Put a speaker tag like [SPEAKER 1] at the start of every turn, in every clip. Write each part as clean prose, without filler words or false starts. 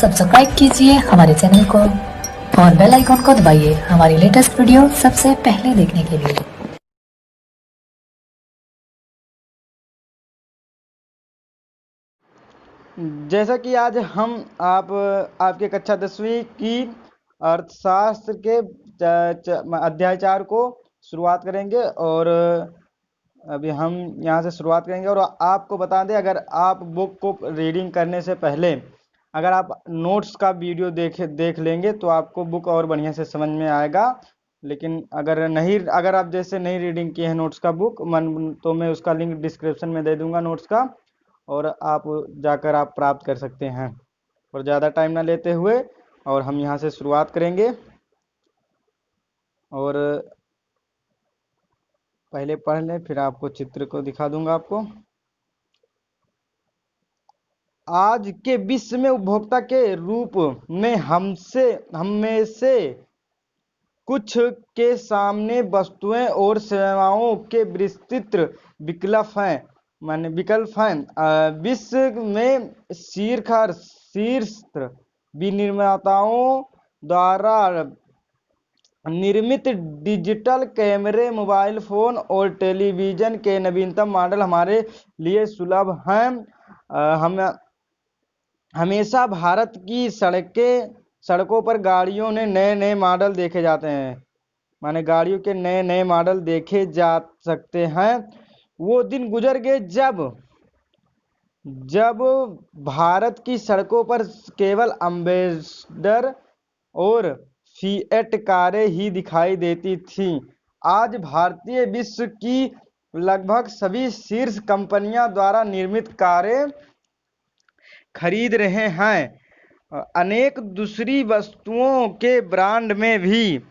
[SPEAKER 1] Subscribe कीजिए हमारे channel को और बेल आइकॉन को दबाइए हमारी लेटेस्ट वीडियो सबसे पहले देखने के लिए।
[SPEAKER 2] जैसा कि आज हम आपके कक्षा 10वीं की अर्थशास्त्र के अध्याय 4 को शुरुआत करेंगे और अभी हम यहाँ से शुरुआत करेंगे। और आपको बता दें, अगर आप बुक को रीडिंग करने से पहले अगर आप नोट्स का वीडियो देख लेंगे तो आपको बुक और बढ़िया से समझ में आएगा। लेकिन अगर आप जैसे नहीं रीडिंग किए हैं नोट्स का बुक तो मैं उसका लिंक डिस्क्रिप्शन में दे दूंगा नोट्स का, और आप जाकर आप प्राप्त कर सकते हैं। और ज़्यादा टाइम ना लेते हुए और हम यहाँ से शुरुआत करेंगे। और पहले पढ़ लें, फिर आपको चित्र को दिखा दूंगा आपको। आज के विश्व में उपभोक्ता के रूप में हम में से कुछ के सामने वस्तुएं और सेवाओं के विस्तृत विकल्प हैं। विश्व में शीर्ष विनिर्माताओं द्वारा निर्मित डिजिटल कैमरे, मोबाइल फोन और टेलीविजन के नवीनतम मॉडल हमारे लिए सुलभ हैं। हम हमेशा भारत की सड़कों पर गाड़ियों ने नए मॉडल देखे जाते हैं, माने गाड़ियों के नए मॉडल देखे जा सकते हैं। वो दिन गुजर गए जब भारत की सड़कों पर केवल अम्बेसडर और फिएट कारें ही दिखाई देती थीं। आज भारतीय विश्व की लगभग सभी शीर्ष कंपनियां द्वारा निर्मित कारें खरीद रहे हैं। अनेक दूसरी वस्तुओं के ब्रांड में भी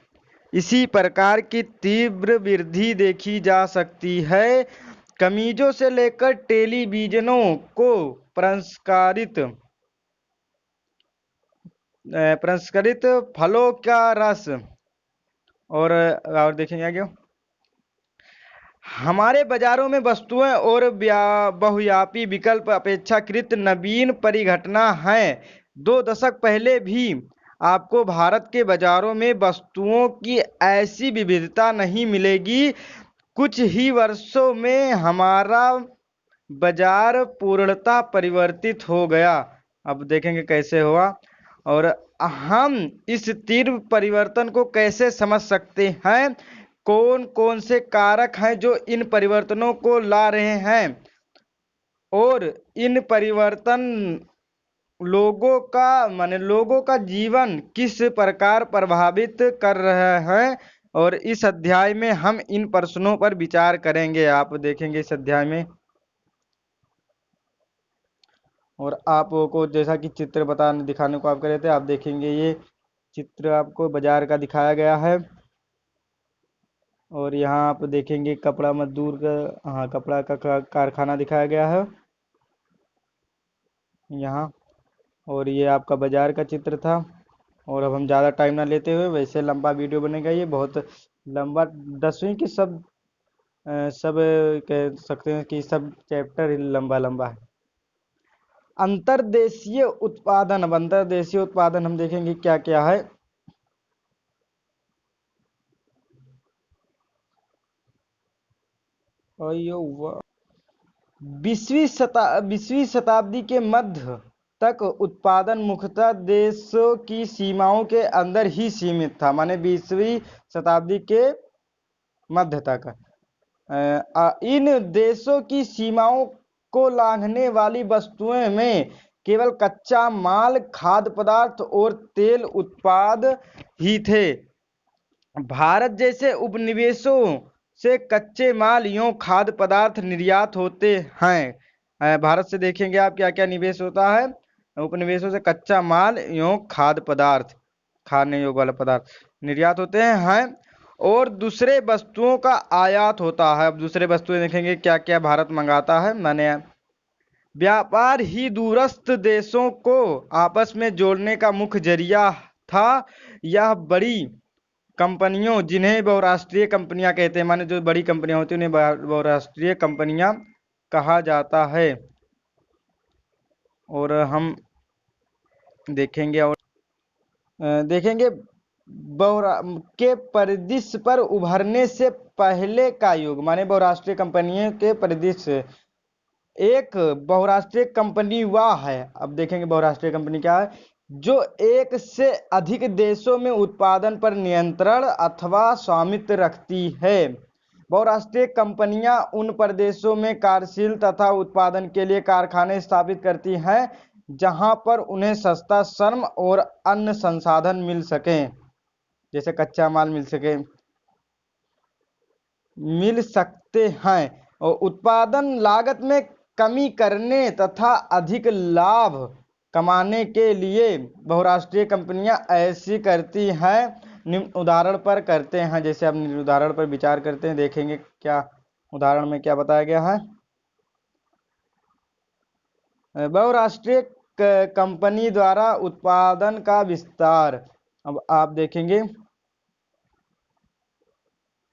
[SPEAKER 2] इसी प्रकार की तीव्र वृद्धि देखी जा सकती है। कमीजों से लेकर टेलीविजनों को प्रसंस्कृत फलों का रस और देखेंगे आगे। हमारे बाजारों में वस्तुएं और बहुव्यापी विकल्प अपेक्षाकृत नवीन परिघटना हैं। 2 दशक पहले भी आपको भारत के बाजारों में वस्तुओं की ऐसी विविधता नहीं मिलेगी। कुछ ही वर्षों में हमारा बाजार पूर्णतः परिवर्तित हो गया। अब देखेंगे कैसे हुआ और हम इस तीव्र परिवर्तन को कैसे समझ सकते हैं। कौन कौन से कारक हैं जो इन परिवर्तनों को ला रहे हैं और इन परिवर्तन लोगों का जीवन किस प्रकार प्रभावित कर रहे हैं। और इस अध्याय में हम इन प्रश्नों पर विचार करेंगे। आप देखेंगे इस अध्याय में, और आपको जैसा कि चित्र दिखाने को आप कह रहे थे, आप देखेंगे ये चित्र आपको बाजार का दिखाया गया है। और यहाँ आप देखेंगे कपड़ा मजदूर का, कपड़ा का कारखाना दिखाया गया है यहाँ। और ये आपका बाजार का चित्र था। और अब हम ज़्यादा टाइम ना लेते हुए, वैसे लंबा वीडियो बनेगा, ये बहुत लंबा 10वीं की सब कह सकते हैं कि सब चैप्टर ही लंबा है। अंतर्देशीय उत्पादन। अब अंतर्देशीय उत्पादन हम देखेंगे क्या क्या है। और 20वीं शताब्दी के मध्य तक उत्पादन मुख्यतः देशों की सीमाओं के अंदर ही सीमित था, माने 20वीं शताब्दी के मध्य तक इन देशों की सीमाओं को लांघने वाली वस्तुएं में केवल कच्चा माल, खाद्य पदार्थ और तेल उत्पाद ही थे। भारत जैसे उपनिवेशों से कच्चे माल एवं खाद्य पदार्थ निर्यात होते हैं। भारत से देखेंगे आप क्या क्या निवेश होता है। उपनिवेशों से कच्चा माल एवं खाद्य पदार्थ, खाने योग्य वाला पदार्थ निर्यात होते हैं और दूसरे वस्तुओं का आयात होता है। अब दूसरे वस्तुएं देखेंगे क्या क्या भारत मंगाता है। माने व्यापार ही दूरस्थ देशों को आपस में जोड़ने का मुख्य जरिया था। यह बड़ी कंपनियों, जिन्हें बहुराष्ट्रीय कंपनियां कहते हैं, माने जो बड़ी कंपनियां होती हैं उन्हें बहुराष्ट्रीय कंपनियां कहा जाता है। और हम देखेंगे और देखेंगे के परिदृश्य पर उभरने से पहले का युग, माने बहुराष्ट्रीय कंपनियों के परिदृश्य। एक बहुराष्ट्रीय कंपनी वह है, अब देखेंगे बहुराष्ट्रीय कंपनी क्या है, जो एक से अधिक देशों में उत्पादन पर नियंत्रण अथवा स्वामित्व रखती है। बहुराष्ट्रीय कंपनियां उन प्रदेशों में कार्यशील तथा उत्पादन के लिए कारखाने स्थापित करती हैं जहां पर उन्हें सस्ता श्रम और अन्य संसाधन मिल सकें, जैसे कच्चा माल मिल सकते हैं, और उत्पादन लागत में कमी करने तथा अधिक लाभ कमाने के लिए बहुराष्ट्रीय कंपनियां ऐसी करती हैं। निम्न उदाहरण पर करते हैं, जैसे अब निम्न उदाहरण पर विचार करते हैं, देखेंगे क्या उदाहरण में क्या बताया गया है। बहुराष्ट्रीय कंपनी द्वारा उत्पादन का विस्तार। अब आप देखेंगे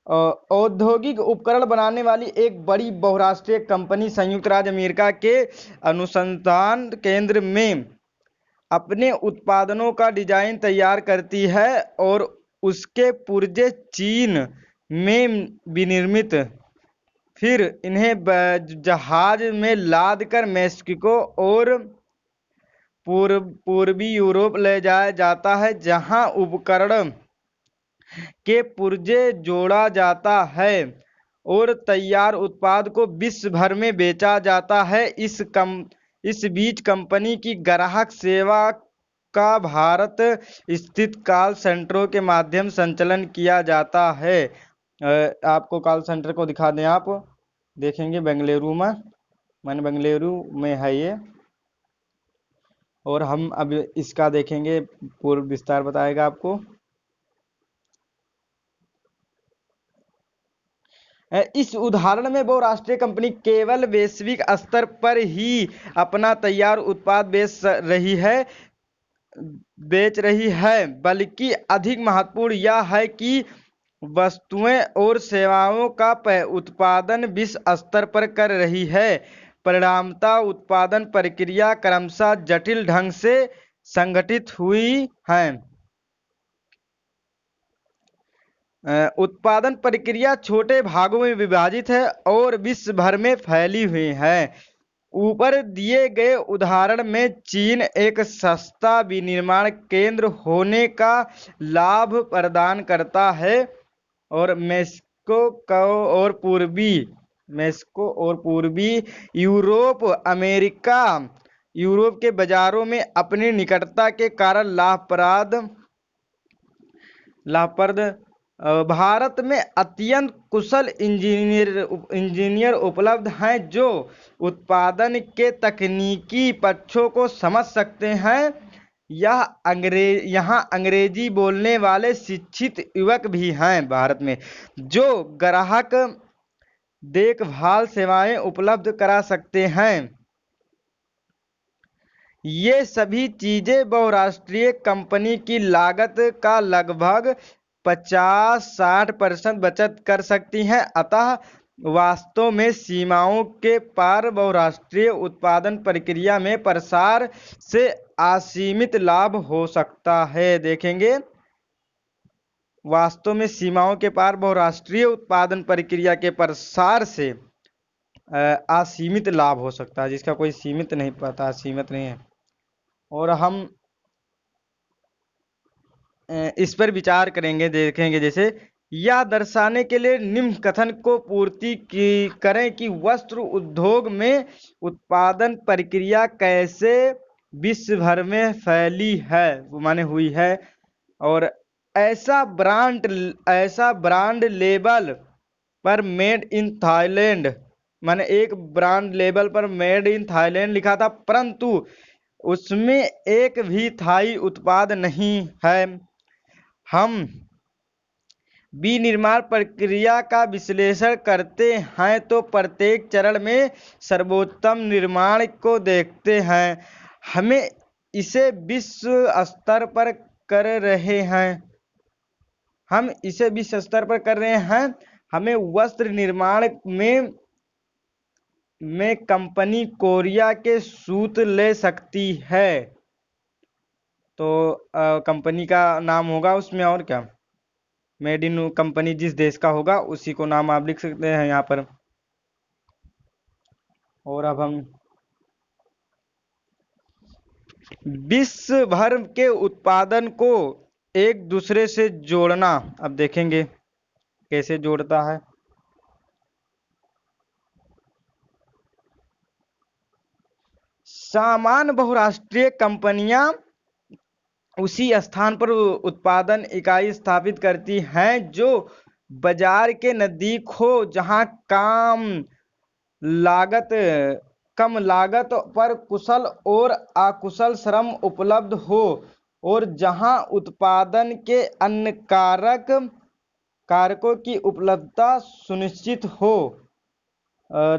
[SPEAKER 2] औद्योगिक उपकरण बनाने वाली एक बड़ी बहुराष्ट्रीय कंपनी संयुक्त राज्य अमेरिका के अनुसंधान केंद्र में अपने उत्पादनों का डिजाइन तैयार करती है और उसके पुर्जे चीन में विनिर्मित, फिर इन्हें जहाज में लादकर मेक्सिको और पूर्वी यूरोप ले जाया जाता है, जहां उपकरण के पुर्जे जोड़ा जाता है और तैयार उत्पाद को विश्व भर में बेचा जाता है। इस बीच कंपनी की ग्राहक सेवा का भारत स्थित कॉल सेंटरों के माध्यम संचालन किया जाता है। आपको कॉल सेंटर को दिखा दें, आप देखेंगे बेंगलुरु में, बेंगलुरु में है ये, और हम अब इसका देखेंगे, पूर्व विस्तार बताएगा आपको। इस उदाहरण में बहुराष्ट्रीय कंपनी केवल वैश्विक स्तर पर ही अपना तैयार उत्पाद बेच रही है, बल्कि अधिक महत्वपूर्ण यह है कि वस्तुएं और सेवाओं का उत्पादन विश्व स्तर पर कर रही है। परिणामतः उत्पादन प्रक्रिया क्रमशः जटिल ढंग से संगठित हुई है। उत्पादन प्रक्रिया छोटे भागों में विभाजित है और विश्व भर में फैली हुई है। ऊपर दिए गए उदाहरण में चीन एक सस्ता विनिर्माण केंद्र होने का लाभ प्रदान करता है और मेक्सिको और पूर्वी यूरोप के बाजारों में अपनी निकटता के कारण लाभप्रद। भारत में अत्यंत कुशल इंजीनियर उपलब्ध हैं जो उत्पादन के तकनीकी पक्षों को समझ सकते हैं। यहाँ अंग्रेजी बोलने वाले शिक्षित युवक भी हैं भारत में, जो ग्राहक देखभाल सेवाएं उपलब्ध करा सकते हैं। ये सभी चीजें बहुराष्ट्रीय कंपनी की लागत का लगभग 50-60% बचत कर सकती हैं। अतः वास्तव में सीमाओं के पार बहुराष्ट्रीय उत्पादन प्रक्रिया में प्रसार से असीमित लाभ हो सकता है। देखेंगे, वास्तव में सीमाओं के पार बहुराष्ट्रीय उत्पादन प्रक्रिया के प्रसार से असीमित लाभ हो सकता है, जिसका कोई सीमित नहीं पता, सीमित नहीं है। और हम इस पर विचार करेंगे, देखेंगे, जैसे यह दर्शाने के लिए निम्न कथन को पूर्ति करें कि वस्त्र उद्योग में उत्पादन प्रक्रिया कैसे विश्व भर में फैली है, माने हुई है, और ऐसा ब्रांड लेबल पर मेड इन थाईलैंड, माने एक ब्रांड लेबल पर मेड इन थाईलैंड लिखा था, परंतु उसमें एक भी थाई उत्पाद नहीं है। हम विनिर्माण प्रक्रिया का विश्लेषण करते हैं तो प्रत्येक चरण में सर्वोत्तम निर्माण को देखते हैं। हमें इसे विश्व स्तर पर कर रहे हैं। हमें वस्त्र निर्माण में कंपनी कोरिया के सूत ले सकती है। तो कंपनी का नाम होगा उसमें, और क्या, मेड इन कंपनी जिस देश का होगा उसी को नाम आप लिख सकते हैं यहाँ पर। और अब हम विश्व भर के उत्पादन को एक दूसरे से जोड़ना अब देखेंगे कैसे जोड़ता है। सामान्य बहुराष्ट्रीय कंपनियां उसी स्थान पर उत्पादन इकाई स्थापित करती हैं जो बाजार के नजदीक हो, जहां लागत कम लागत पर कुशल और अकुशल श्रम उपलब्ध हो, और जहां उत्पादन के अन्य कारकों की उपलब्धता सुनिश्चित हो।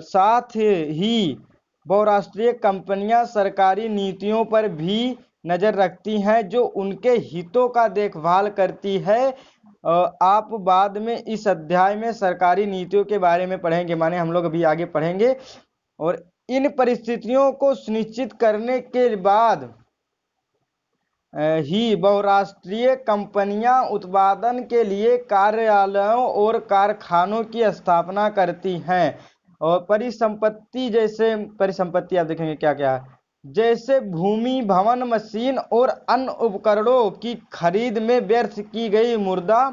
[SPEAKER 2] साथ ही बहुराष्ट्रीय कंपनियां सरकारी नीतियों पर भी नजर रखती हैं जो उनके हितों का देखभाल करती है। आप बाद में इस अध्याय में सरकारी नीतियों के बारे में पढ़ेंगे, माने हम लोग अभी आगे पढ़ेंगे। और इन परिस्थितियों को सुनिश्चित करने के बाद ही बहुराष्ट्रीय कंपनियां उत्पादन के लिए कार्यालयों और कारखानों की स्थापना करती हैं। और परिसंपत्ति, जैसे परिसंपत्ति आप देखेंगे क्या क्या है, जैसे भूमि, भवन, मशीन और अन्य उपकरणों की खरीद में व्यर्थ की गई मुद्रा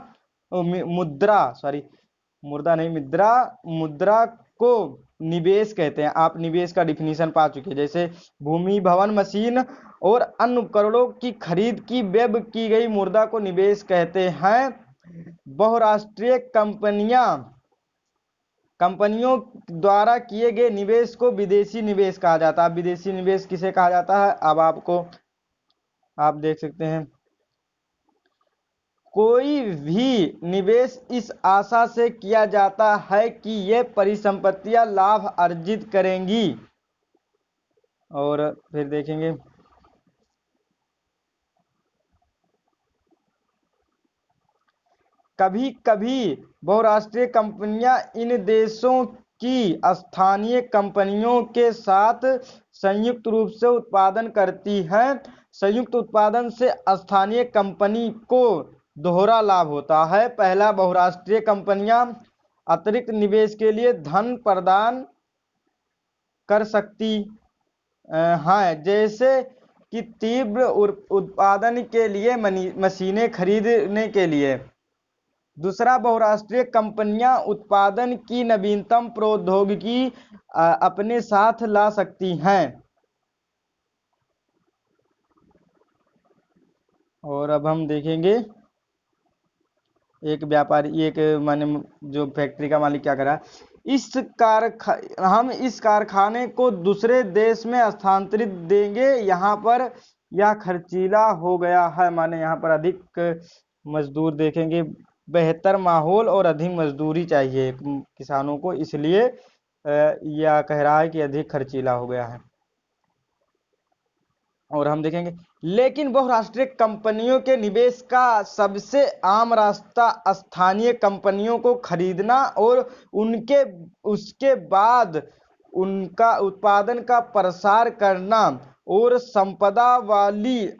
[SPEAKER 2] को निवेश कहते हैं। आप निवेश का डिफिनीशन पा चुके हैं। जैसे भूमि, भवन, मशीन और अन्य उपकरणों की खरीद की व्यय की गई मुद्रा को निवेश कहते हैं। बहुराष्ट्रीय कंपनियों द्वारा किए गए निवेश को विदेशी निवेश कहा जाता है। विदेशी निवेश किसे कहा जाता है अब आप देख सकते हैं। कोई भी निवेश इस आशा से किया जाता है कि ये परिसंपत्तियां लाभ अर्जित करेंगी। और फिर देखेंगे कभी कभी बहुराष्ट्रीय कंपनियां इन देशों की स्थानीय कंपनियों के साथ संयुक्त रूप से उत्पादन करती हैं। संयुक्त उत्पादन से स्थानीय कंपनी को दोहरा लाभ होता है। पहला, बहुराष्ट्रीय कंपनियां अतिरिक्त निवेश के लिए धन प्रदान कर सकती हैं, जैसे कि तीव्र उत्पादन के लिए मशीनें खरीदने के लिए। दूसरा, बहुराष्ट्रीय कंपनियां उत्पादन की नवीनतम प्रौद्योगिकी अपने साथ ला सकती हैं। और अब हम देखेंगे एक माने जो फैक्ट्री का मालिक क्या करा, हम इस कारखाने को दूसरे देश में स्थानांतरित देंगे, यहाँ पर यह खर्चीला हो गया है। माने यहाँ पर अधिक मजदूर देखेंगे, बेहतर माहौल और अधिक मजदूरी चाहिए किसानों को, इसलिए यह कह रहा है कि अधिक खर्चीला हो गया है। और हम देखेंगे, लेकिन बहुराष्ट्रीय कंपनियों के निवेश का सबसे आम रास्ता स्थानीय कंपनियों को खरीदना और उसके बाद उनका उत्पादन का प्रसार करना, और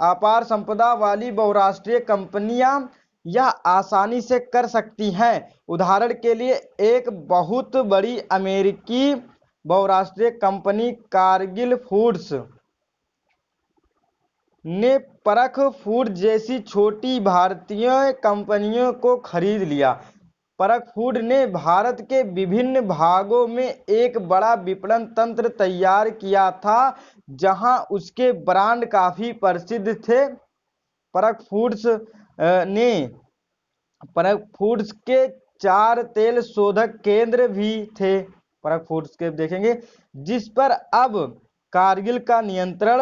[SPEAKER 2] अपार संपदा वाली बहुराष्ट्रीय कंपनियां यह आसानी से कर सकती हैं। उदाहरण के लिए एक बहुत बड़ी अमेरिकी बहुराष्ट्रीय कंपनी कारगिल फूड्स ने परख फूड जैसी छोटी भारतीय कंपनियों को खरीद लिया। परख फूड ने भारत के विभिन्न भागों में एक बड़ा विपणन तंत्र तैयार किया था, जहां उसके ब्रांड काफी प्रसिद्ध थे। परख फूड्स के 4 तेल शोधक केंद्र भी थे। परख फूड्स के देखेंगे, जिस पर अब कारगिल का नियंत्रण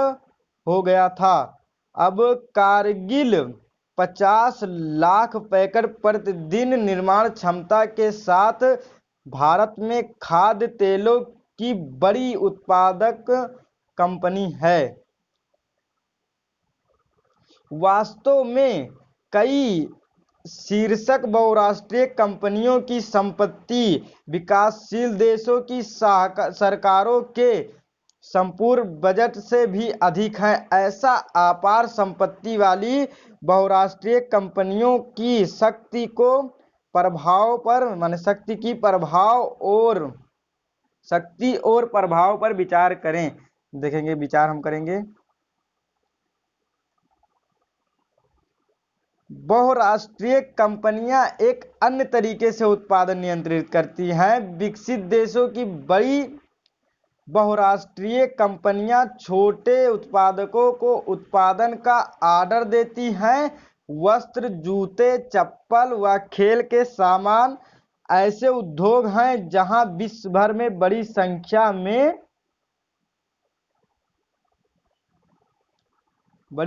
[SPEAKER 2] हो गया था। अब कारगिल 50 लाख पैकेट प्रतिदिन निर्माण क्षमता के साथ भारत में खाद्य तेलों की बड़ी उत्पादक कंपनी है। वास्तव में कई शीर्षक बहुराष्ट्रीय कंपनियों की संपत्ति विकासशील देशों की सरकारों के संपूर्ण बजट से भी अधिक है। ऐसा अपार संपत्ति वाली बहुराष्ट्रीय कंपनियों की शक्ति को प्रभाव पर माने शक्ति और प्रभाव पर विचार करें। देखेंगे, विचार हम करेंगे। बहुराष्ट्रीय कंपनियां एक अन्य तरीके से उत्पादन नियंत्रित करती हैं। विकसित देशों की बड़ी बहुराष्ट्रीय कंपनियां छोटे उत्पादकों को उत्पादन का ऑर्डर देती हैं। वस्त्र, जूते, चप्पल व खेल के सामान ऐसे उद्योग हैं जहां विश्व भर में बड़ी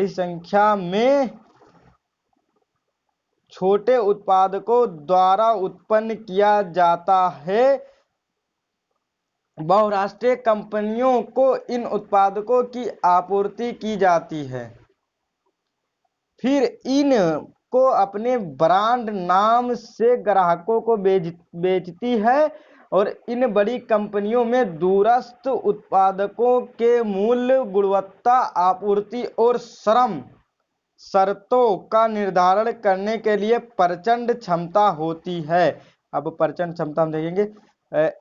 [SPEAKER 2] संख्या में छोटे उत्पादकों द्वारा उत्पन्न किया जाता है। बहुराष्ट्रीय कंपनियों को इन उत्पादकों की आपूर्ति की जाती है, फिर इन को अपने ब्रांड नाम से ग्राहकों को बेचती है और इन बड़ी कंपनियों में दूरस्थ उत्पादकों के मूल्य, गुणवत्ता, आपूर्ति और श्रम शर्तों का निर्धारण करने के लिए प्रचंड क्षमता होती है। अब प्रचंड क्षमता हम देखेंगे।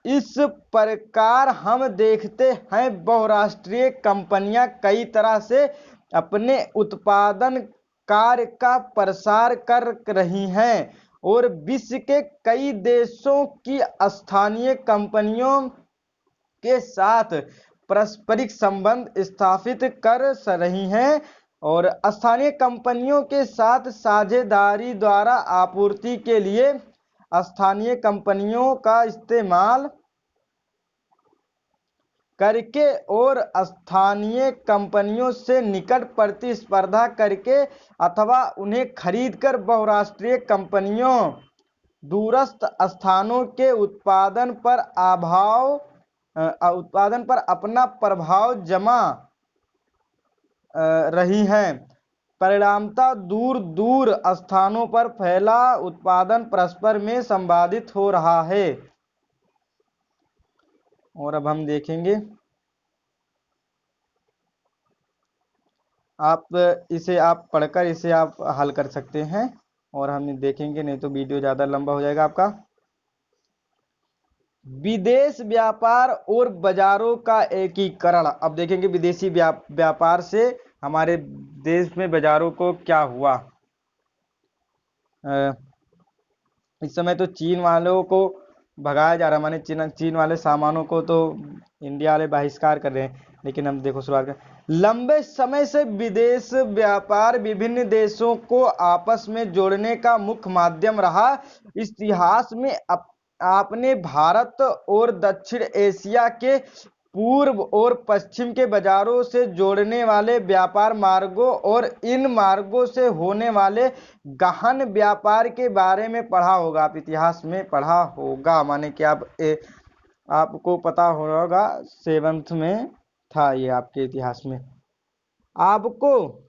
[SPEAKER 2] इस प्रकार हम देखते हैं बहुराष्ट्रीय कंपनियां कई तरह से अपने उत्पादन कार्य का प्रसार कर रही हैं और विश्व के कई देशों की स्थानीय कंपनियों के साथ पारस्परिक संबंध स्थापित कर रही हैं और स्थानीय कंपनियों के साथ साझेदारी द्वारा आपूर्ति के लिए स्थानीय कंपनियों का इस्तेमाल करके और स्थानीय कंपनियों से निकट प्रतिस्पर्धा करके अथवा उन्हें खरीदकर बहुराष्ट्रीय कंपनियों दूरस्थ स्थानों के उत्पादन पर अपना प्रभाव जमा रही हैं। परिणामतः दूर दूर स्थानों पर फैला उत्पादन परस्पर में संवादित हो रहा है। और अब हम देखेंगे, आप पढ़कर इसे आप हल कर सकते हैं और हम देखेंगे, नहीं तो वीडियो ज़्यादा लंबा हो जाएगा आपका। विदेश व्यापार और बाजारों का एकीकरण। अब देखेंगे विदेशी व्यापार से हमारे देश में बाजारों को क्या हुआ। इस समय तो चीन वालों को भगाया जा रहा है, माने चीन वाले सामानों को तो इंडिया वाले बहिष्कार कर रहे हैं। लेकिन हम देखो शुरुआत कर, लंबे समय से विदेश व्यापार विभिन्न देशों को आपस में जोड़ने का मुख्य माध्यम रहा। इतिहास में आपने भारत और दक्षिण एशिया के पूर्व और पश्चिम के बाजारों से जोड़ने वाले व्यापार मार्गों और इन मार्गों से होने वाले गहन व्यापार के बारे में पढ़ा होगा। आप इतिहास में पढ़ा होगा, माने कि आपको पता होगा, 7th में था ये आपके इतिहास में। आपको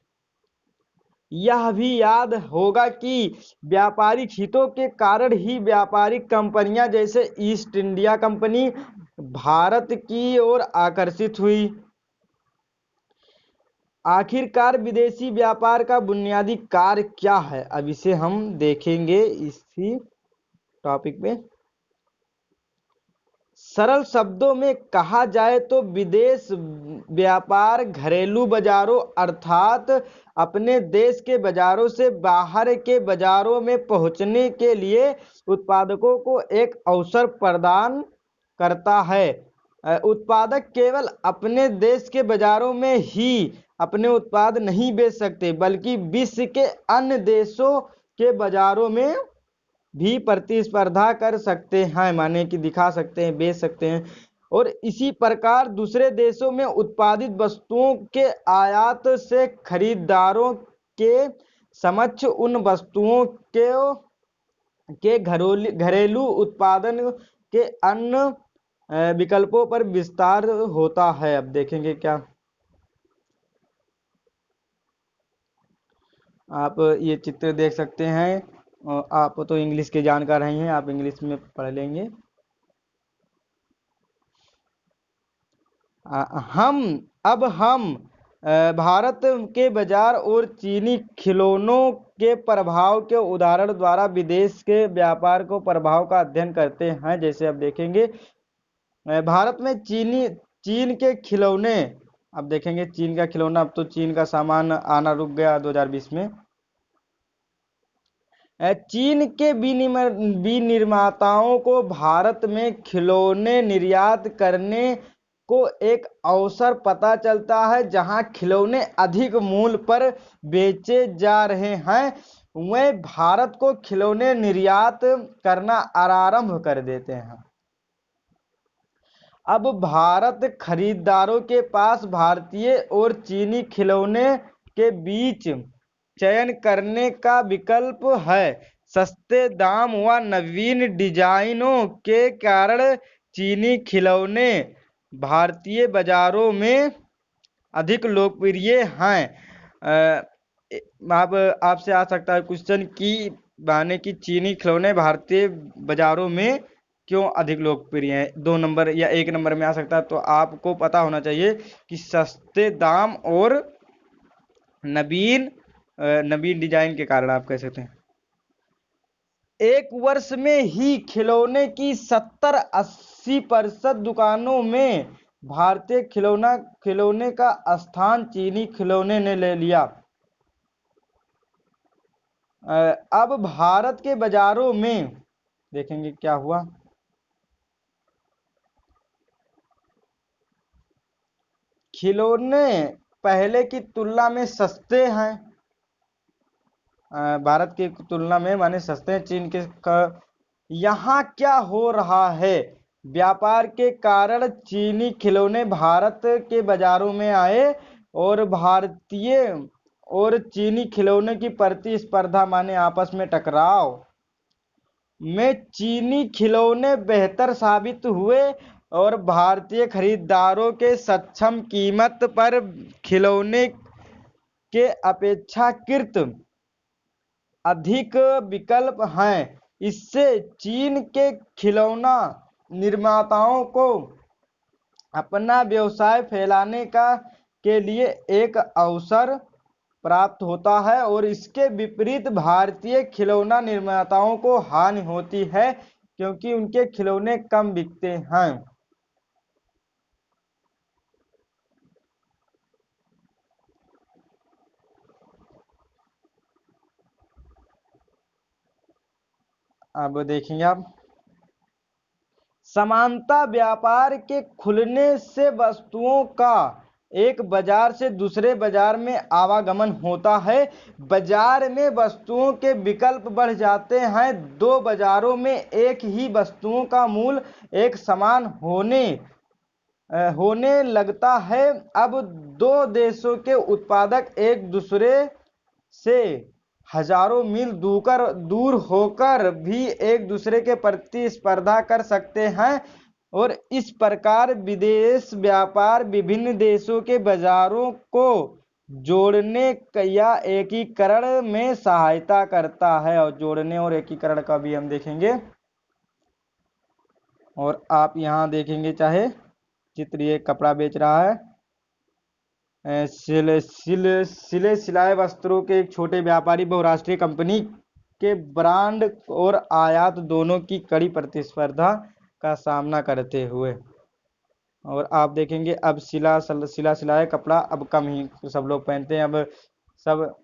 [SPEAKER 2] यह भी याद होगा कि व्यापारिक हितों के कारण ही व्यापारिक कंपनियां जैसे ईस्ट इंडिया कंपनी भारत की ओर आकर्षित हुई। आखिरकार विदेशी व्यापार का बुनियादी कार्य क्या है, अब इसे हम देखेंगे इसी टॉपिक पे। सरल शब्दों में कहा जाए तो विदेश व्यापार घरेलू बाजारों अर्थात अपने देश के बाजारों से बाहर के बाजारों में पहुंचने के लिए उत्पादकों को एक अवसर प्रदान करता है। उत्पादक केवल अपने देश के बाजारों में ही अपने उत्पाद नहीं बेच सकते, बल्कि विश्व के अन्य देशों के बाजारों में भी प्रतिस्पर्धा कर सकते हैं, माने कि दिखा सकते हैं, बेच सकते हैं। और इसी प्रकार दूसरे देशों में उत्पादित वस्तुओं के आयात से खरीदारों के समक्ष उन वस्तुओं के घरेलू उत्पादन के अन्य विकल्पों पर विस्तार होता है। अब देखेंगे क्या, आप ये चित्र देख सकते हैं। आप तो इंग्लिश के जानकार हैं, आप इंग्लिश में पढ़ लेंगे। हम भारत के बाजार और चीनी खिलौनों के प्रभाव के उदाहरण द्वारा विदेश के व्यापार को प्रभाव का अध्ययन करते हैं। जैसे अब देखेंगे भारत में चीन के खिलौने, अब देखेंगे चीन का खिलौना, अब तो चीन का सामान आना रुक गया 2020 में। चीन के विनिर्माताओं को भारत में खिलौने निर्यात करने को एक अवसर पता चलता है, जहां खिलौने अधिक मूल्य पर बेचे जा रहे हैं, वे भारत को खिलौने निर्यात करना आरंभ कर देते हैं। अब भारत खरीदारों के पास भारतीय और चीनी खिलौने के बीच चयन करने का विकल्प है। सस्ते दाम व नवीन डिजाइनों के कारण चीनी खिलौने भारतीय बाजारों में अधिक लोकप्रिय हैं। अब आपसे आ सकता है क्वेश्चन की माने कि चीनी खिलौने भारतीय बाजारों में क्यों अधिक लोकप्रिय हैं। 2 नंबर या 1 नंबर में आ सकता है। तो आपको पता होना चाहिए कि सस्ते दाम और नवीन डिजाइन के कारण आप कह सकते हैं। एक वर्ष में ही खिलौने की 70-80% दुकानों में भारतीय खिलौने का स्थान चीनी खिलौने ने ले लिया। अब भारत के बाजारों में देखेंगे क्या हुआ। खिलौने पहले की तुलना में सस्ते हैं, भारत की तुलना में माने सस्ते हैं चीन के। यहाँ क्या हो रहा है, व्यापार के कारण चीनी खिलौने भारत के बाजारों में आए और भारतीय और चीनी खिलौने की प्रतिस्पर्धा माने आपस में टकराव में चीनी खिलौने बेहतर साबित हुए और भारतीय खरीदारों के सक्षम कीमत पर खिलौने के अपेक्षाकृत अधिक विकल्प हैं। इससे चीन के खिलौना निर्माताओं को अपना व्यवसाय फैलाने के लिए एक अवसर प्राप्त होता है और इसके विपरीत भारतीय खिलौना निर्माताओं को हानि होती है, क्योंकि उनके खिलौने कम बिकते हैं। अब देखेंगे आप, समानता व्यापार के खुलने से वस्तुओं का एक बाजार से दूसरे बाजार में आवागमन होता है। बाजार में वस्तुओं के विकल्प बढ़ जाते हैं। 2 बाजारों में एक ही वस्तुओं का मूल्य एक समान होने लगता है। अब 2 देशों के उत्पादक एक दूसरे से हजारों मील दूर होकर भी एक दूसरे के प्रति स्पर्धा कर सकते हैं और इस प्रकार विदेश व्यापार विभिन्न देशों के बाजारों को जोड़ने या एकीकरण में सहायता करता है। और जोड़ने और एकीकरण का भी हम देखेंगे। और आप यहाँ देखेंगे, चाहे चित्र, ये कपड़ा बेच रहा है, सिलाए वस्त्रों के एक छोटे व्यापारी बहुराष्ट्रीय कंपनी के ब्रांड और आयात दोनों की कड़ी प्रतिस्पर्धा का सामना करते हुए। और आप देखेंगे अब सिलाया कपड़ा अब कम ही सब लोग पहनते हैं। अब सब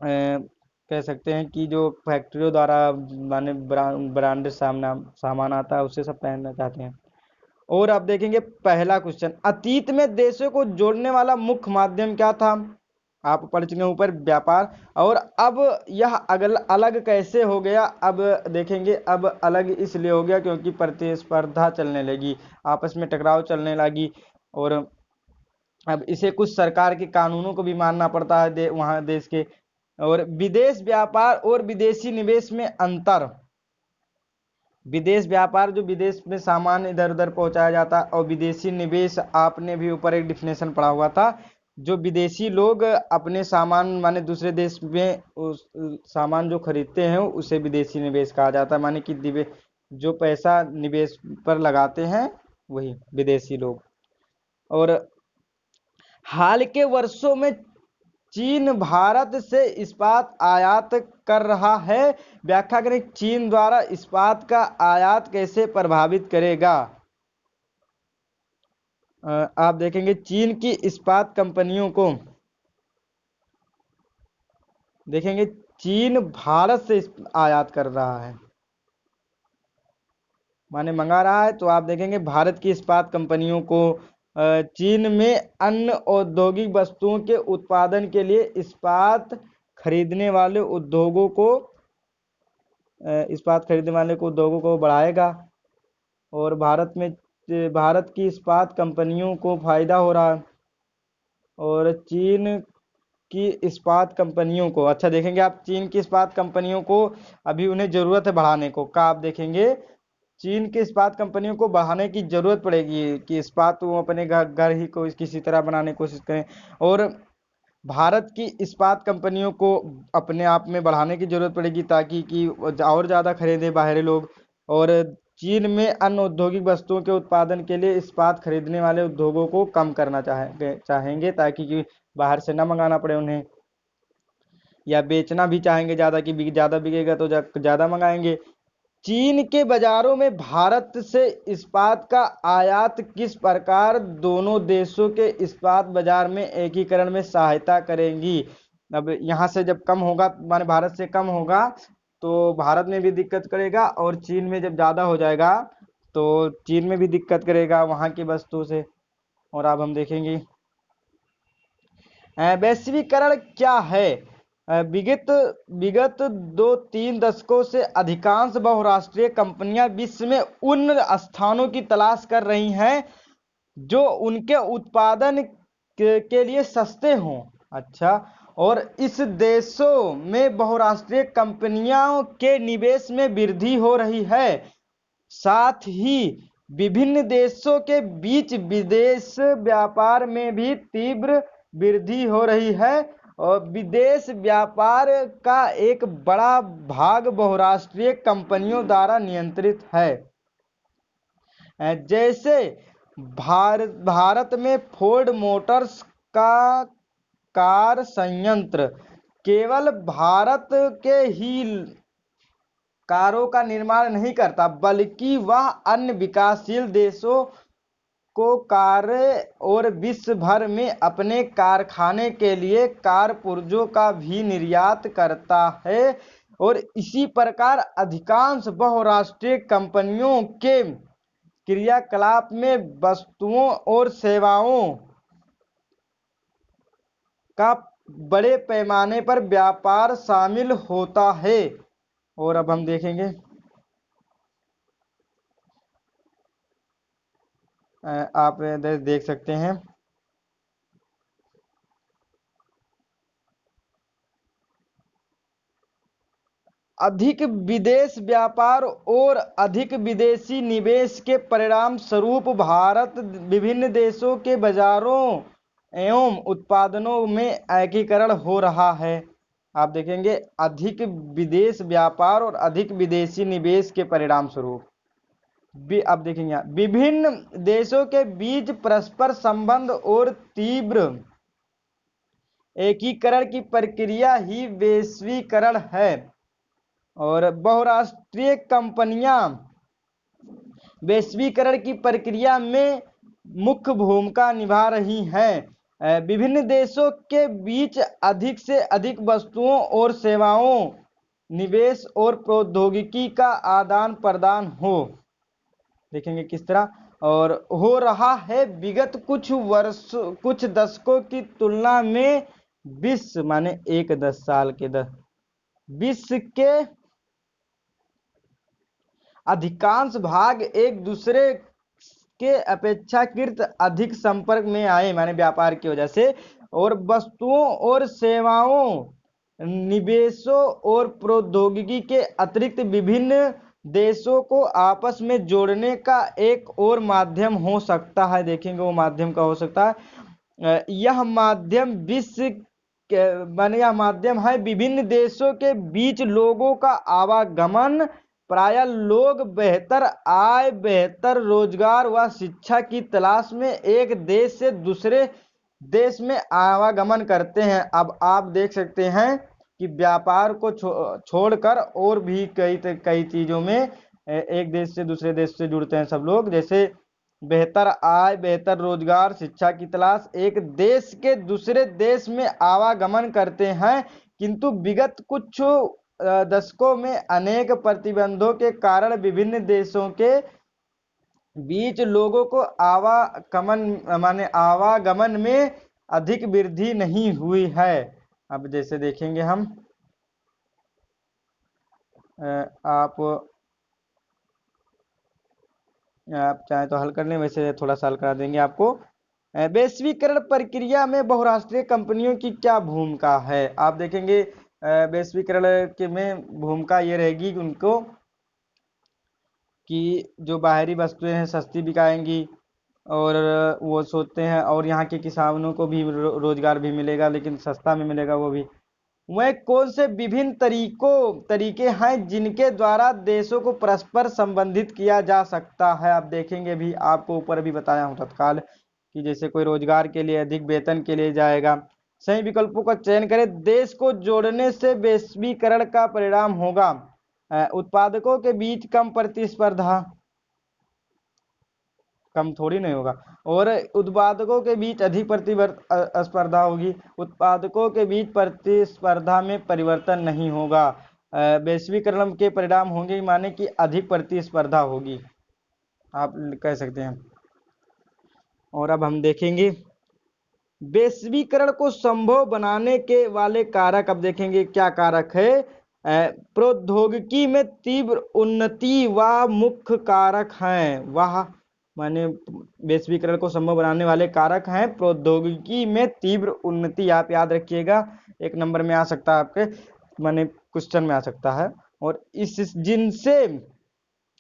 [SPEAKER 2] कह सकते हैं कि जो फैक्ट्रियों द्वारा माने ब्रांडेड सामान आता है उसे सब पहनना चाहते हैं। और आप देखेंगे पहला क्वेश्चन, अतीत में देशों को जोड़ने वाला मुख्य माध्यम क्या था। आप पढ़ चुके हैं ऊपर व्यापार। और अब यह अलग कैसे हो गया। अब देखेंगे अब अलग इसलिए हो गया क्योंकि प्रतिस्पर्धा चलने लगी, आपस में टकराव चलने लगी और अब इसे कुछ सरकार के कानूनों को भी मानना पड़ता है वहाँ देश के। और विदेश व्यापार और विदेशी निवेश में अंतर। विदेश व्यापार जो विदेश में सामान इधर उधर पहुंचाया जाता है, और विदेशी निवेश आपने भी ऊपर एक डिफिनेशन पढ़ा हुआ था, जो विदेशी लोग अपने सामान माने दूसरे देश में उस सामान जो खरीदते हैं उसे विदेशी निवेश कहा जाता है। माने कि जो पैसा निवेश पर लगाते हैं वही विदेशी लोग। और हाल के वर्षों में चीन भारत से इस्पात आयात कर रहा है। व्याख्या करें, चीन द्वारा इस्पात का आयात कैसे प्रभावित करेगा। आप देखेंगे चीन की इस्पात कंपनियों को, देखेंगे चीन भारत से आयात कर रहा है, माने मंगा रहा है। तो आप देखेंगे भारत की इस्पात कंपनियों को चीन में अन्य औद्योगिक वस्तुओं के उत्पादन के लिए इस्पात खरीदने वाले उद्योगों को बढ़ाएगा। और भारत की इस्पात कंपनियों को फायदा हो रहा है और चीन की इस्पात कंपनियों को, अच्छा देखेंगे आप, चीन की इस्पात कंपनियों को अभी उन्हें जरूरत है बढ़ाने को का। आप देखेंगे चीन की इस्पात कंपनियों को बढ़ाने की जरूरत पड़ेगी कि इस्पात वो अपने घर ही को किसी तरह बनाने की कोशिश करें। और भारत की इस्पात कंपनियों को अपने आप में बढ़ाने की जरूरत पड़ेगी ताकि कि और ज़्यादा खरीदें बाहरी लोग। और चीन में अन्य औद्योगिक वस्तुओं के उत्पादन के लिए इस्पात खरीदने वाले उद्योगों को कम करना चाहेंगे ताकि कि बाहर से ना मंगाना पड़े उन्हें, या बेचना भी चाहेंगे ज़्यादा कि ज़्यादा बिकेगा तो ज़्यादा मंगाएंगे। चीन के बाजारों में भारत से इस्पात का आयात किस प्रकार दोनों देशों के इस्पात बाजार में एकीकरण में सहायता करेंगी। अब यहाँ से जब कम होगा, माने भारत से कम होगा तो भारत में भी दिक्कत करेगा, और चीन में जब ज़्यादा हो जाएगा तो चीन में भी दिक्कत करेगा वहाँ की वस्तु से। और अब हम देखेंगे वैश्वीकरण क्या है। विगत 2-3 दशकों से अधिकांश बहुराष्ट्रीय कंपनियां विश्व में उन स्थानों की तलाश कर रही हैं जो उनके उत्पादन के लिए सस्ते हों। अच्छा, और इस देशों में बहुराष्ट्रीय कंपनियों के निवेश में वृद्धि हो रही है। साथ ही विभिन्न देशों के बीच विदेश व्यापार में भी तीव्र वृद्धि हो रही है, और विदेश व्यापार का एक बड़ा भाग बहुराष्ट्रीय कंपनियों द्वारा नियंत्रित है। जैसे भारत में फोर्ड मोटर्स का कार संयंत्र केवल भारत के ही कारों का निर्माण नहीं करता, बल्कि वह अन्य विकासशील देशों को कार और विश्व भर में अपने कारखाने के लिए कार पुर्जों का भी निर्यात करता है। और इसी प्रकार अधिकांश बहुराष्ट्रीय कंपनियों के क्रियाकलाप में वस्तुओं और सेवाओं का बड़े पैमाने पर व्यापार शामिल होता है। और अब हम देखेंगे आप देख सकते हैं अधिक विदेश व्यापार और अधिक विदेशी निवेश के परिणाम स्वरूप भारत विभिन्न देशों के बाजारों एवं उत्पादनों में एकीकरण हो रहा है। आप देखेंगे अधिक विदेश व्यापार और अधिक विदेशी निवेश के परिणाम स्वरूप अब देखेंगे विभिन्न देशों के बीच परस्पर संबंध और तीव्र एकीकरण की प्रक्रिया ही वैश्वीकरण है। और बहुराष्ट्रीय कंपनियां वैश्वीकरण की प्रक्रिया में मुख्य भूमिका निभा रही हैं। विभिन्न देशों के बीच अधिक से अधिक वस्तुओं और सेवाओं, निवेश और प्रौद्योगिकी का आदान प्रदान हो, देखेंगे किस तरह और हो रहा है। विगत कुछ दशकों की तुलना में विश्व, माने 10 साल के विश्व के अधिकांश भाग एक दूसरे के अपेक्षाकृत अधिक संपर्क में आए, माने व्यापार की वजह से, और वस्तुओं और सेवाओं, निवेशों और प्रौद्योगिकी के अतिरिक्त विभिन्न देशों को आपस में जोड़ने का एक और माध्यम हो सकता है। देखेंगे वो माध्यम का हो सकता है। यह माध्यम यह माध्यम है विभिन्न देशों के बीच लोगों का आवागमन प्रायः लोग बेहतर आय, बेहतर रोजगार व शिक्षा की तलाश में एक देश से दूसरे देश में आवागमन करते हैं। अब आप देख सकते हैं कि व्यापार को छोड़कर और भी कई चीजों में एक देश से दूसरे देश से जुड़ते हैं सब लोग। जैसे बेहतर आय, बेहतर रोजगार, शिक्षा की तलाश, एक देश के दूसरे देश में आवागमन करते हैं, किंतु विगत कुछ दशकों में अनेक प्रतिबंधों के कारण विभिन्न देशों के बीच लोगों को आवागमन में अधिक वृद्धि नहीं हुई है। अब जैसे देखेंगे हम, आप चाहें तो हल कर लें, वैसे थोड़ा सा हल करा देंगे आपको। वैश्वीकरण प्रक्रिया में बहुराष्ट्रीय कंपनियों की क्या भूमिका है? आप देखेंगे वैश्वीकरण के में भूमिका ये रहेगी कि उनको कि जो बाहरी वस्तुएं हैं सस्ती बिकाएंगी, और वो सोचते हैं, और यहाँ के किसानों को भी रोजगार भी मिलेगा, लेकिन सस्ता में मिलेगा वो भी। वह कौन से विभिन्न तरीके हैं जिनके द्वारा देशों को परस्पर संबंधित किया जा सकता है? आप देखेंगे भी, आपको ऊपर भी बताया हूँ तत्काल, कि जैसे कोई रोजगार के लिए, अधिक वेतन के लिए जाएगा। सही विकल्पों का चयन करें। देश को जोड़ने से वैश्वीकरण का परिणाम होगा उत्पादकों के बीच कम प्रतिस्पर्धा, कम थोड़ी नहीं होगा, और उत्पादकों के बीच अधिक स्पर्धा होगी। उत्पादकों के बीच प्रतिस्पर्धा में परिवर्तन नहीं होगा। वैश्वीकरण के परिणाम होंगे माने कि अधिक प्रतिस्पर्धा होगी, आप कह सकते हैं। और अब हम देखेंगे वैश्वीकरण को संभव बनाने के वाले कारक। अब देखेंगे क्या कारक है। प्रौद्योगिकी में तीव्र उन्नति व मुख्य कारक हैं। वह माने वैश्वीकरण को संभव बनाने वाले कारक हैं प्रौद्योगिकी में तीव्र उन्नति। आप याद रखिएगा, एक नंबर में आ सकता है आपके, माने क्वेश्चन में आ सकता है। और इस जिनसे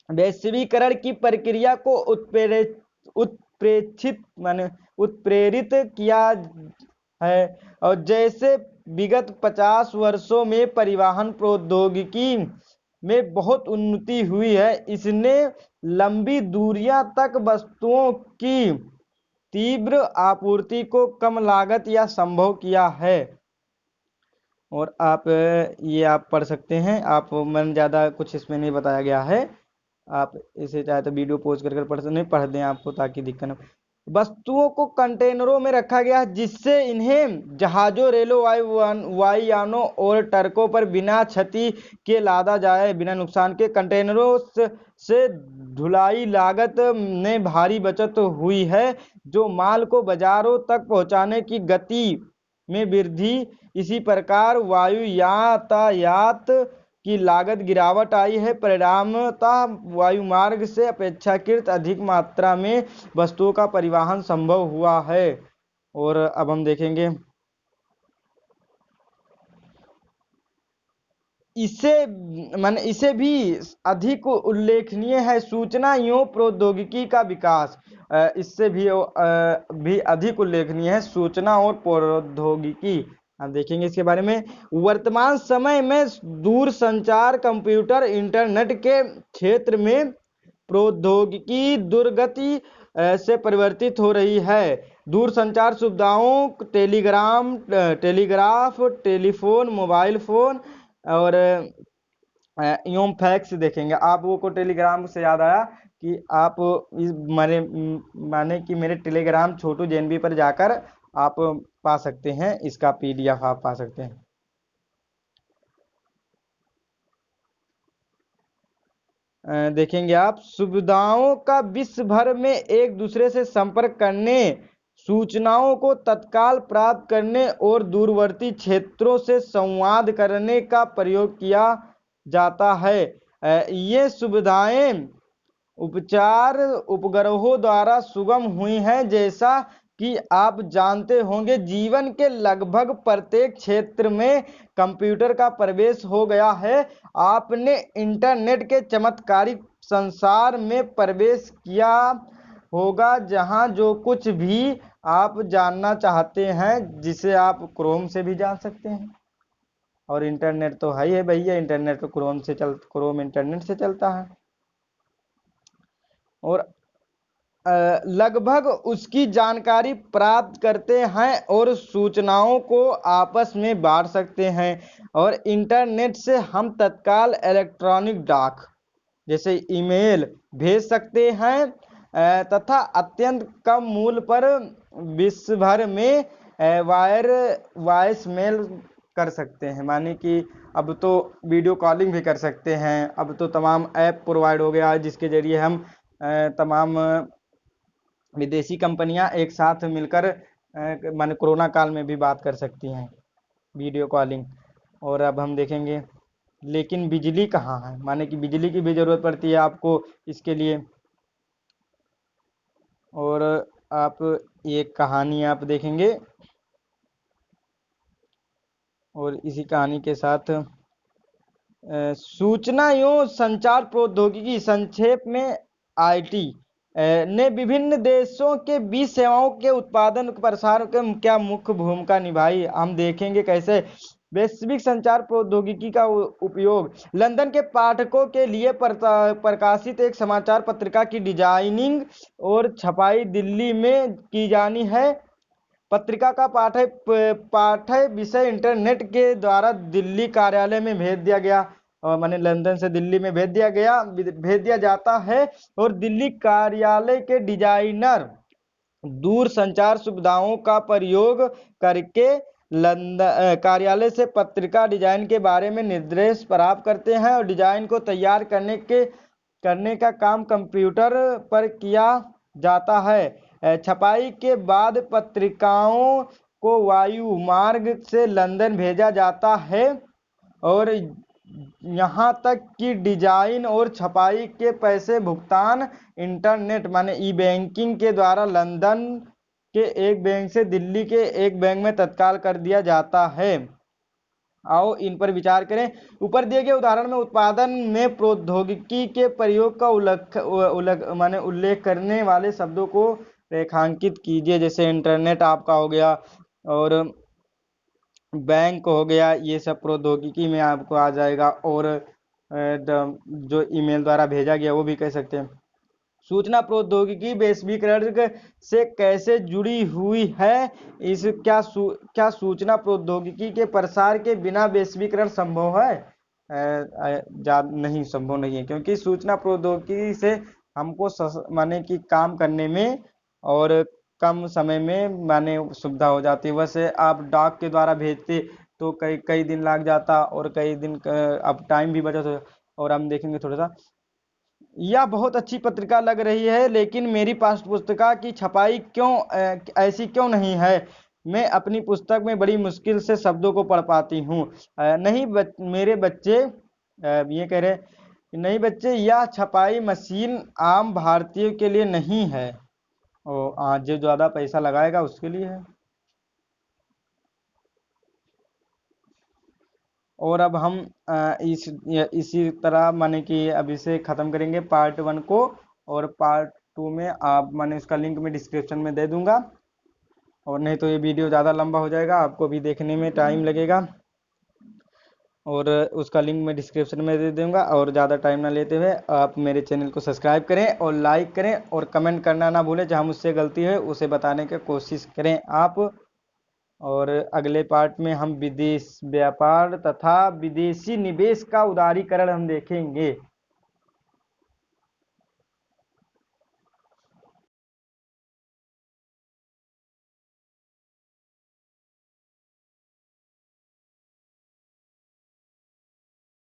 [SPEAKER 2] वैश्वीकरण की प्रक्रिया को उत्प्रेरित किया है। और जैसे विगत 50 वर्षों में परिवहन प्रौद्योगिकी में बहुत उन्नति हुई है, इसने लंबी दूरियां तक वस्तुओं की तीव्र आपूर्ति को कम लागत या संभव किया है। और आप ये आप पढ़ सकते हैं, आप मन ज़्यादा कुछ इसमें नहीं बताया गया है, आप इसे चाहे तो वीडियो पॉज कर पढ़ दें आपको, ताकि दिक्कत न। वस्तुओं को कंटेनरों में रखा गया है, जिससे इन्हें जहाजों, रेलों, वायुयानों और ट्रकों पर बिना क्षति के लादा जाए, बिना नुकसान के। कंटेनरों से ढुलाई लागत में भारी बचत हुई है, जो माल को बाजारों तक पहुंचाने की गति में वृद्धि। इसी प्रकार वायु यातायात की लागत गिरावट आई है। परिणामतः वायुमार्ग से अपेक्षाकृत अधिक मात्रा में वस्तुओं का परिवहन संभव हुआ है। और अब हम देखेंगे इसे भी अधिक उल्लेखनीय है सूचना एवं प्रौद्योगिकी का विकास। इससे भी अधिक उल्लेखनीय है सूचना और प्रौद्योगिकी। आप देखेंगे इसके बारे में। वर्तमान समय में दूर संचार, कंप्यूटर, इंटरनेट के क्षेत्र में प्रौद्योगिकी दुर्गति से परिवर्तित हो रही है। दूर संचार सुविधाओं, टेलीग्राफ, टेलीफोन, मोबाइल फोन और एवं फैक्स देखेंगे। आप वो को टेलीग्राम से याद आया कि आप इस माने कि मेरे टेलीग्राम छोटू जेएनबी पर जाकर आप पा सकते हैं, इसका पीडीएफ आप पा सकते हैं। देखेंगे आप, सुविधाओं का विश्व भर में एक दूसरे से संपर्क करने, सूचनाओं को तत्काल प्राप्त करने और दूरवर्ती क्षेत्रों से संवाद करने का प्रयोग किया जाता है। ये सुविधाएं उपग्रहों द्वारा सुगम हुई हैं। जैसा कि आप जानते होंगे, जीवन के लगभग प्रत्येक क्षेत्र में कंप्यूटर का प्रवेश हो गया है। आपने इंटरनेट के चमत्कारिक संसार में प्रवेश किया होगा, जहां जो कुछ भी आप जानना चाहते हैं, जिसे आप क्रोम से भी जान सकते हैं। और इंटरनेट तो है ही है भैया, इंटरनेट तो क्रोम इंटरनेट से चलता है। और लगभग उसकी जानकारी प्राप्त करते हैं और सूचनाओं को आपस में बांट सकते हैं। और इंटरनेट से हम तत्काल इलेक्ट्रॉनिक डाक जैसे ईमेल भेज सकते हैं तथा अत्यंत कम मूल्य पर विश्व भर में वॉइस मेल कर सकते हैं। माने कि अब तो वीडियो कॉलिंग भी कर सकते हैं। अब तो तमाम ऐप प्रोवाइड हो गया है जिसके जरिए हम तमाम विदेशी कंपनियां एक साथ मिलकर माने कोरोना काल में भी बात कर सकती हैं, वीडियो कॉलिंग। और अब हम देखेंगे, लेकिन बिजली कहाँ है, माने कि बिजली की भी ज़रूरत पड़ती है आपको इसके लिए। और आप एक कहानी आप देखेंगे और इसी कहानी के साथ सूचना एवं संचार प्रौद्योगिकी संक्षेप में आईटी ने विभिन्न देशों के बीच सेवाओं के उत्पादन प्रसार के क्या मुख्य भूमिका निभाई। हम देखेंगे कैसे वैश्विक संचार प्रौद्योगिकी का उपयोग लंदन के पाठकों के लिए प्रकाशित एक समाचार पत्रिका की डिजाइनिंग और छपाई दिल्ली में की जानी है। पत्रिका का पाठ्य विषय इंटरनेट के द्वारा दिल्ली कार्यालय में भेज दिया गया, और मैंने लंदन से दिल्ली में भेज दिया जाता है। और दिल्ली कार्यालय के डिजाइनर दूर संचार सुविधाओं का प्रयोग करके लंदन कार्यालय से पत्रिका डिजाइन के बारे में निर्देश प्राप्त करते हैं। और डिजाइन को तैयार करने का काम कंप्यूटर पर किया जाता है। छपाई के बाद पत्रिकाओं को वायु मार्ग से लंदन भेजा जाता है। और यहाँ तक कि डिजाइन और छपाई के पैसे भुगतान इंटरनेट माने ई बैंकिंग के द्वारा लंदन के एक बैंक से दिल्ली के एक बैंक में तत्काल कर दिया जाता है। आओ इन पर विचार करें। ऊपर दिए गए उदाहरण में उत्पादन में प्रौद्योगिकी के प्रयोग का उल्लेख करने वाले शब्दों को रेखांकित कीजिए। जैसे इंटरनेट आपका हो गया और बैंक हो गया, ये सब प्रौद्योगिकी में आपको आ जाएगा। और जो ईमेल द्वारा भेजा गया वो भी कह सकते हैं। सूचना प्रौद्योगिकी वैश्वीकरण से कैसे जुड़ी हुई है? क्या सूचना प्रौद्योगिकी के प्रसार के बिना वैश्वीकरण संभव है? नहीं, संभव नहीं है, क्योंकि सूचना प्रौद्योगिकी से हमको माने कि काम करने में और कम समय में माने सुविधा हो जाती है। वैसे आप डाक के द्वारा भेजते तो कई दिन लग जाता और कई दिन अब टाइम भी बचत हो। और हम देखेंगे थोड़ा सा, यह बहुत अच्छी पत्रिका लग रही है, लेकिन मेरी पाठ्य पुस्तिका की छपाई ऐसी क्यों नहीं है? मैं अपनी पुस्तक में बड़ी मुश्किल से शब्दों को पढ़ पाती हूँ। नहीं मेरे बच्चे, ये कह रहे नहीं बच्चे, यह छपाई मशीन आम भारतीयों के लिए नहीं है, और जो ज़्यादा पैसा लगाएगा उसके लिए है। और अब हम इसी तरह माने कि अब इसे ख़त्म करेंगे पार्ट 1 को। और पार्ट 2 में आप माने इसका लिंक मैं डिस्क्रिप्शन में दे दूंगा, और नहीं तो ये वीडियो ज़्यादा लंबा हो जाएगा, आपको भी देखने में टाइम लगेगा। और उसका लिंक मैं डिस्क्रिप्शन में दे दूंगा। और ज़्यादा टाइम ना लेते हुए आप मेरे चैनल को सब्सक्राइब करें और लाइक करें और कमेंट करना ना भूलें। जहाँ मुझसे गलती है उसे बताने की कोशिश करें आप। और अगले पार्ट में हम विदेश व्यापार तथा विदेशी निवेश का उदारीकरण हम देखेंगे।